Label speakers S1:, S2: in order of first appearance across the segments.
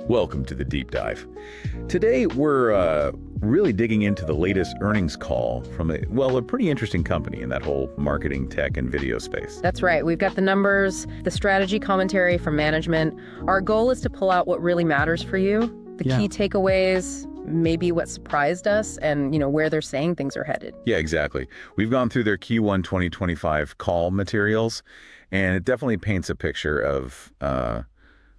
S1: Welcome to the Deep Dive. Today, we're really digging into the latest earnings call from a pretty interesting company in that whole marketing, tech, and video space.
S2: That's right. We've got the numbers, the strategy commentary from management. Our goal is to pull out what really matters for you, the key takeaways, maybe what surprised us, and where they're saying things are headed.
S1: Yeah, exactly. We've gone through their Q1 2025 call materials, and it definitely paints a picture of a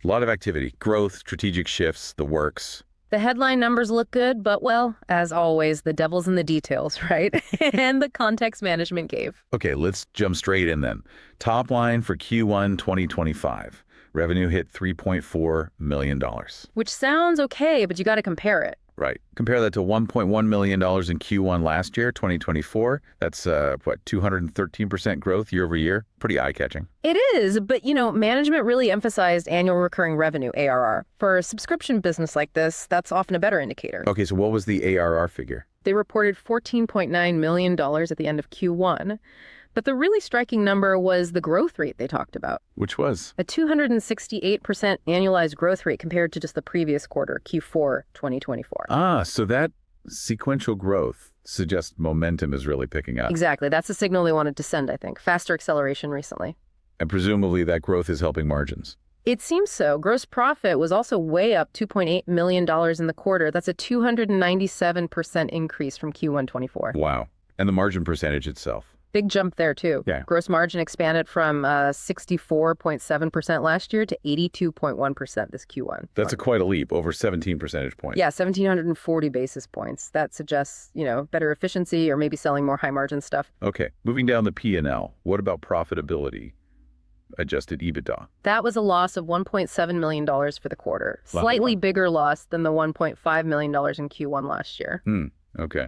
S1: lot of activity, growth, strategic shifts, the works.
S2: The headline numbers look good, but well, as always, the devil's in the details, right? And the context management gave.
S1: Okay, let's jump straight in then. Top line for Q1 2025. Revenue hit $3.4 million.
S2: Which sounds okay, but you got to compare it.
S1: Right. Compare that to $1.1 million in Q1 last year, 2024. That's, 213% growth year over year? Pretty eye-catching.
S2: It is, but, management really emphasized annual recurring revenue, ARR. For a subscription business like this, that's often a better indicator.
S1: Okay, so what was the ARR figure?
S2: They reported $14.9 million at the end of Q1. But the really striking number was the growth rate they talked about.
S1: Which was?
S2: A 268% annualized growth rate compared to just the previous quarter, Q4 2024.
S1: So that sequential growth suggests momentum is really picking up.
S2: Exactly. That's the signal they wanted to send, I think. Faster acceleration recently.
S1: And presumably that growth is helping margins.
S2: It seems so. Gross profit was also way up $2.8 million in the quarter. That's a 297% increase from Q1 24.
S1: Wow. And the margin percentage itself?
S2: Big jump there, too.
S1: Yeah.
S2: Gross margin expanded from 64.7% last year to 82.1% this Q1.
S1: That's quite a leap, over 17 percentage points.
S2: Yeah, 1,740 basis points. That suggests, better efficiency or maybe selling more high-margin stuff.
S1: Okay, moving down the P&L, what about profitability? Adjusted EBITDA.
S2: That was a loss of $1.7 million for the quarter. Slightly bigger loss than the $1.5 million in Q1 last year.
S1: Okay.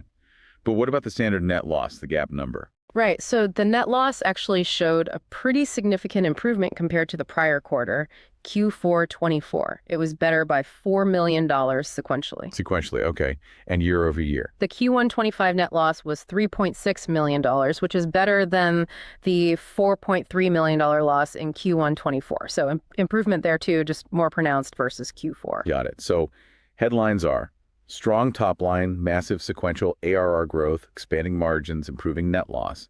S1: But what about the standard net loss, the GAAP number?
S2: Right. So the net loss actually showed a pretty significant improvement compared to the prior quarter, Q4 24. It was better by $4 million sequentially.
S1: Sequentially, okay. And year over year?
S2: The Q1 25 net loss was $3.6 million, which is better than the $4.3 million loss in Q1 24. So improvement there too, just more pronounced versus Q4.
S1: Got it. So headlines are strong top line, massive sequential ARR growth, expanding margins, improving net loss,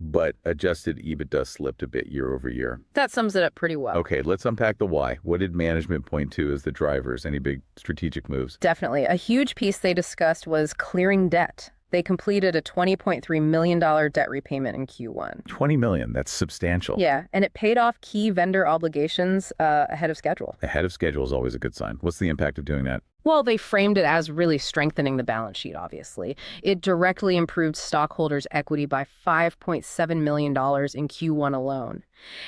S1: but adjusted EBITDA slipped a bit year over year.
S2: That sums it up pretty well.
S1: Okay, let's unpack the why. What did management point to as the drivers? Any big strategic moves?
S2: Definitely. A huge piece they discussed was clearing debt. They completed a $20.3 million debt repayment in Q1.
S1: $20 million, that's substantial.
S2: Yeah, and it paid off key vendor obligations ahead of schedule.
S1: Ahead of schedule is always a good sign. What's the impact of doing that?
S2: Well, they framed it as really strengthening the balance sheet, obviously. It directly improved stockholders' equity by $5.7 million in Q1 alone.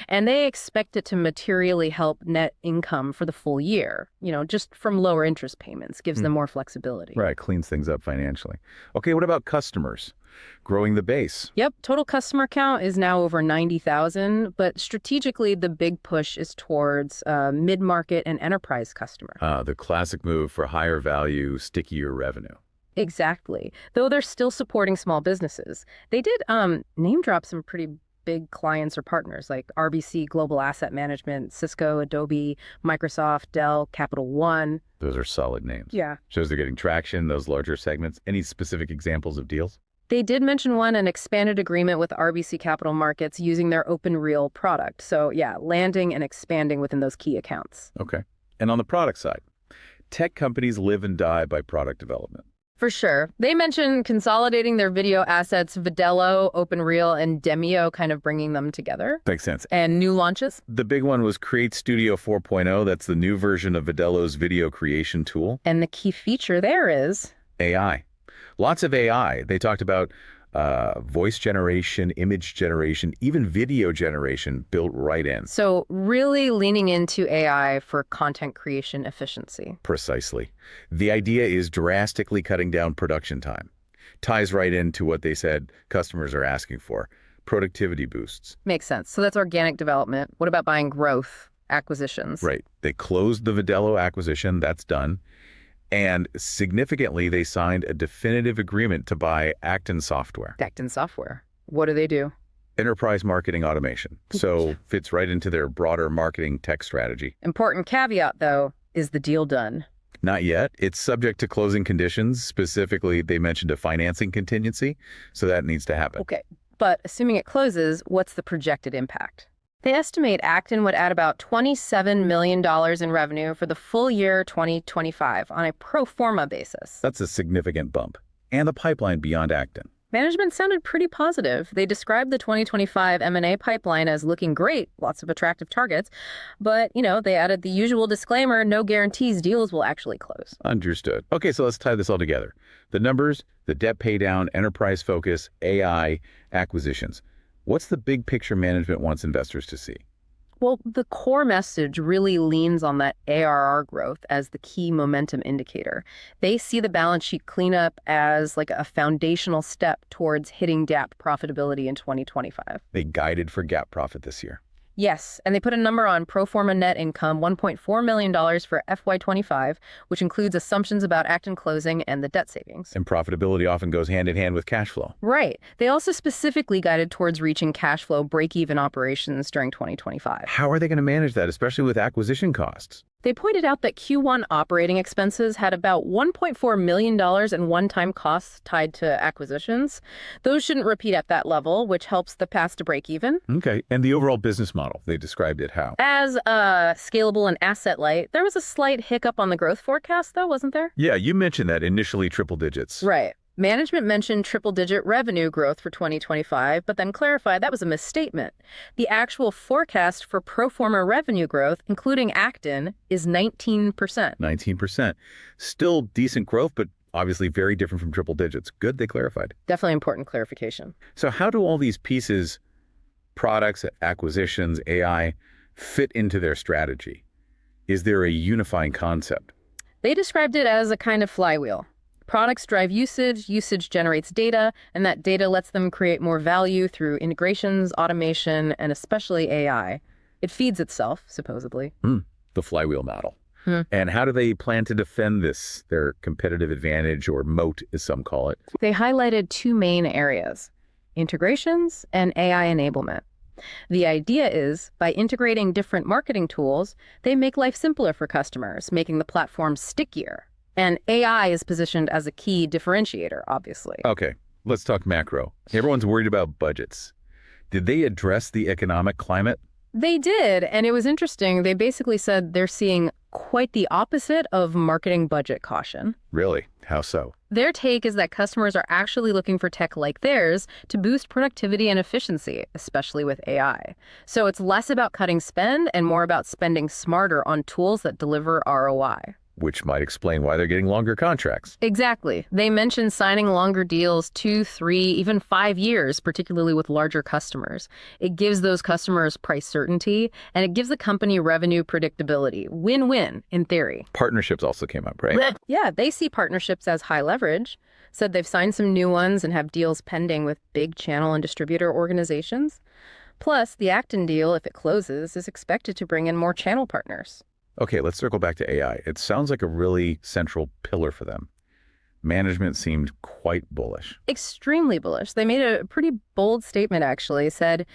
S2: And they expect it to materially help net income for the full year, just from lower interest payments, gives them more flexibility.
S1: Right, cleans things up financially. Okay, what about customers? Growing the base.
S2: Yep, total customer count is now over 90,000, but strategically the big push is towards mid-market and enterprise customer.
S1: The classic move for higher value, stickier revenue.
S2: Exactly, though they're still supporting small businesses. They did name drop some pretty big clients or partners like RBC Global Asset Management, Cisco, Adobe, Microsoft, Dell, Capital One.
S1: Those are solid names.
S2: Yeah.
S1: Shows they're getting traction, those larger segments. Any specific examples of deals?
S2: They did mention an expanded agreement with RBC Capital Markets using their OpenReel product. So yeah, landing and expanding within those key accounts.
S1: Okay. And on the product side, tech companies live and die by product development.
S2: For sure. They mentioned consolidating their video assets, Vadello, OpenReel, and Demio, kind of bringing them together.
S1: Makes sense.
S2: And new launches.
S1: The big one was Create Studio 4.0. That's the new version of Vadello's video creation tool.
S2: And the key feature there is
S1: AI. Lots of AI. They talked about voice generation, image generation, even video generation built right in.
S2: So really leaning into AI for content creation efficiency.
S1: Precisely. The idea is drastically cutting down production time. Ties right into what they said customers are asking for. Productivity boosts.
S2: Makes sense. So that's organic development. What about buying growth, acquisitions?
S1: Right. They closed the Vadello acquisition. That's done. And significantly, they signed a definitive agreement to buy Acton software.
S2: Acton software. What do they do?
S1: Enterprise marketing automation. So fits right into their broader marketing tech strategy.
S2: Important caveat, though, is the deal done?
S1: Not yet. It's subject to closing conditions. Specifically, they mentioned a financing contingency, so that needs to happen.
S2: Okay, but assuming it closes, what's the projected impact? They estimate Acton would add about $27 million in revenue for the full year 2025 on a pro forma basis.
S1: That's a significant bump. And the pipeline beyond Acton.
S2: Management sounded pretty positive. They described the 2025 M&A pipeline as looking great, lots of attractive targets, but, they added the usual disclaimer, no guarantees deals will actually close.
S1: Understood. Okay, so let's tie this all together. The numbers, the debt paydown, enterprise focus, AI, acquisitions. What's the big picture management wants investors to see?
S2: Well, the core message really leans on that ARR growth as the key momentum indicator. They see the balance sheet cleanup as like a foundational step towards hitting GAAP profitability in 2025.
S1: They guided for GAAP profit this year.
S2: Yes, and they put a number on pro forma net income, $1.4 million for FY25, which includes assumptions about Acton closing and the debt savings.
S1: And profitability often goes hand in hand with cash flow.
S2: Right. They also specifically guided towards reaching cash flow break-even operations during 2025.
S1: How are they going to manage that, especially with acquisition costs?
S2: They pointed out that Q1 operating expenses had about $1.4 million in one-time costs tied to acquisitions. Those shouldn't repeat at that level, which helps the path to break even.
S1: Okay. And the overall business model, they described it how?
S2: As scalable and asset light. There was a slight hiccup on the growth forecast, though, wasn't there?
S1: Yeah, you mentioned that initially triple digits.
S2: Right. Management mentioned triple-digit revenue growth for 2025, but then clarified that was a misstatement. The actual forecast for pro forma revenue growth, including Acton, is 19%.
S1: 19%. Still decent growth, but obviously very different from triple digits. Good, they clarified.
S2: Definitely important clarification.
S1: So how do all these pieces, products, acquisitions, AI, fit into their strategy? Is there a unifying concept?
S2: They described it as a kind of flywheel. Products drive usage, usage generates data, and that data lets them create more value through integrations, automation, and especially AI. It feeds itself, supposedly.
S1: The flywheel model. And how do they plan to defend this, their competitive advantage or moat, as some call it?
S2: They highlighted two main areas, integrations and AI enablement. The idea is, by integrating different marketing tools, they make life simpler for customers, making the platform stickier. And AI is positioned as a key differentiator, obviously.
S1: Okay, let's talk macro. Everyone's worried about budgets. Did they address the economic climate?
S2: They did, and it was interesting. They basically said they're seeing quite the opposite of marketing budget caution.
S1: Really? How so?
S2: Their take is that customers are actually looking for tech like theirs to boost productivity and efficiency, especially with AI. So it's less about cutting spend and more about spending smarter on tools that deliver ROI.
S1: Which might explain why they're getting longer contracts.
S2: Exactly. They mentioned signing longer deals 2, 3, even 5 years, particularly with larger customers. It gives those customers price certainty, and it gives the company revenue predictability. Win-win, in theory.
S1: Partnerships also came up, right?
S2: Yeah, they see partnerships as high leverage. Said they've signed some new ones and have deals pending with big channel and distributor organizations. Plus, the Acton deal, if it closes, is expected to bring in more channel partners.
S1: Okay, let's circle back to AI. It sounds like a really central pillar for them. Management seemed quite bullish.
S2: Extremely bullish. They made a pretty bold statement, actually. Said,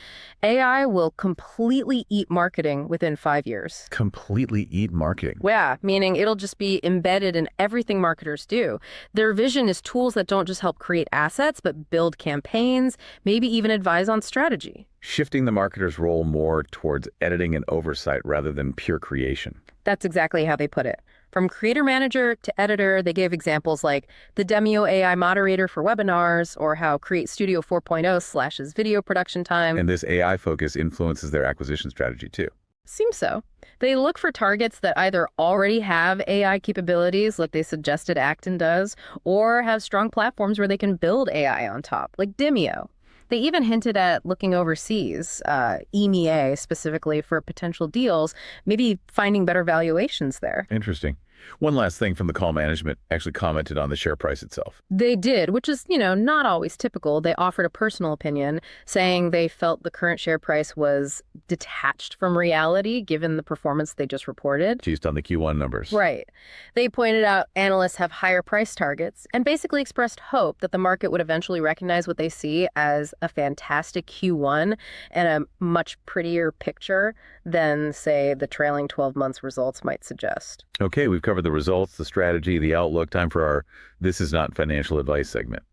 S2: AI will completely eat marketing within 5 years.
S1: Completely eat marketing?
S2: Yeah, meaning it'll just be embedded in everything marketers do. Their vision is tools that don't just help create assets, but build campaigns, maybe even advise on strategy.
S1: Shifting the marketer's role more towards editing and oversight rather than pure creation.
S2: That's exactly how they put it. From creator manager to editor, they gave examples like the Demio AI moderator for webinars, or how Create Studio 4.0 slashes video production time.
S1: And this AI focus influences their acquisition strategy too.
S2: Seems so. They look for targets that either already have AI capabilities, like they suggested Acton does, or have strong platforms where they can build AI on top, like Demio. They even hinted at looking overseas, EMEA specifically, for potential deals, maybe finding better valuations there.
S1: Interesting. One last thing from the call, management actually commented on the share price itself.
S2: They did, which is, not always typical. They offered a personal opinion, saying they felt the current share price was detached from reality, given the performance they just reported.
S1: Based on the Q1 numbers.
S2: Right. They pointed out analysts have higher price targets and basically expressed hope that the market would eventually recognize what they see as a fantastic Q1 and a much prettier picture than, say, the trailing 12 months results might suggest.
S1: Okay, we've covered the results, the strategy, the outlook. Time for our This Is Not Financial Advice segment.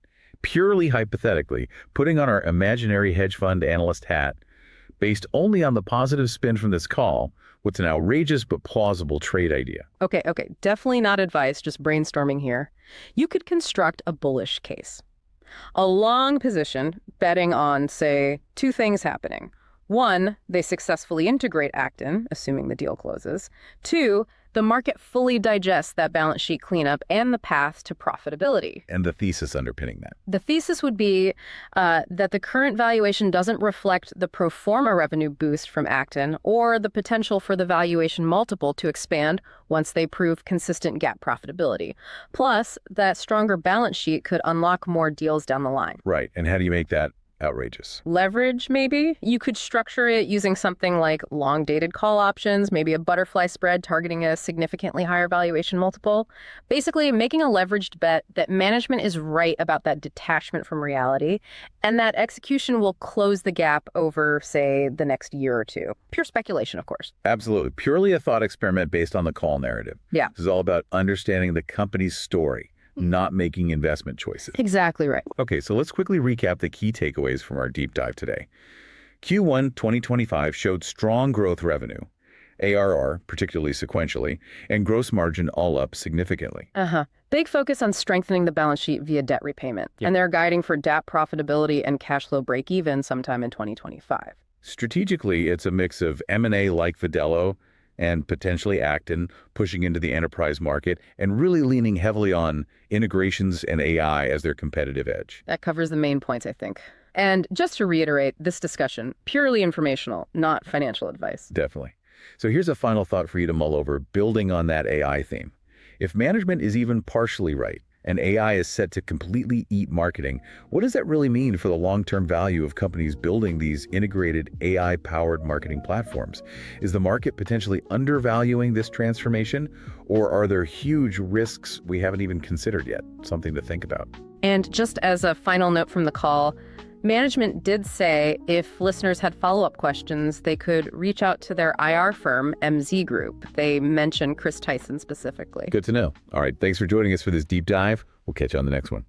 S1: Purely hypothetically, putting on our imaginary hedge fund analyst hat, based only on the positive spin from this call, what's an outrageous but plausible trade idea?
S2: Okay. Definitely not advice, just brainstorming here. You could construct a bullish case. A long position betting on, say, two things happening. One, they successfully integrate Acton, assuming the deal closes. Two, the market fully digests that balance sheet cleanup and the path to profitability.
S1: And the thesis underpinning that.
S2: The thesis would be that the current valuation doesn't reflect the pro forma revenue boost from Acton or the potential for the valuation multiple to expand once they prove consistent GAAP profitability. Plus, that stronger balance sheet could unlock more deals down the line.
S1: Right. And how do you make that outrageous?
S2: Leverage, maybe? You could structure it using something like long-dated call options, maybe a butterfly spread targeting a significantly higher valuation multiple. Basically, making a leveraged bet that management is right about that detachment from reality and that execution will close the gap over, say, the next year or two. Pure speculation, of course.
S1: Absolutely. Purely a thought experiment based on the call narrative.
S2: Yeah.
S1: This is all about understanding the company's story, not making investment choices.
S2: Exactly right.
S1: Okay, so let's quickly recap the key takeaways from our deep dive today. Q1 2025 showed strong growth revenue, ARR, particularly sequentially, and gross margin all up significantly.
S2: Big focus on strengthening the balance sheet via debt repayment.
S1: Yep.
S2: And they're guiding for DAP profitability and cash flow break even sometime in 2025.
S1: Strategically, it's a mix of M&A like Vadello and potentially Acton, pushing into the enterprise market and really leaning heavily on integrations and AI as their competitive edge.
S2: That covers the main points, I think. And just to reiterate, this discussion, purely informational, not financial advice.
S1: Definitely. So here's a final thought for you to mull over, building on that AI theme. If management is even partially right, and AI is set to completely eat marketing, what does that really mean for the long-term value of companies building these integrated AI-powered marketing platforms? Is the market potentially undervaluing this transformation, or are there huge risks we haven't even considered yet? Something to think about.
S2: And just as a final note from the call, management did say if listeners had follow-up questions, they could reach out to their IR firm, MZ Group. They mentioned Chris Tyson specifically.
S1: Good to know. All right, thanks for joining us for this deep dive. We'll catch you on the next one.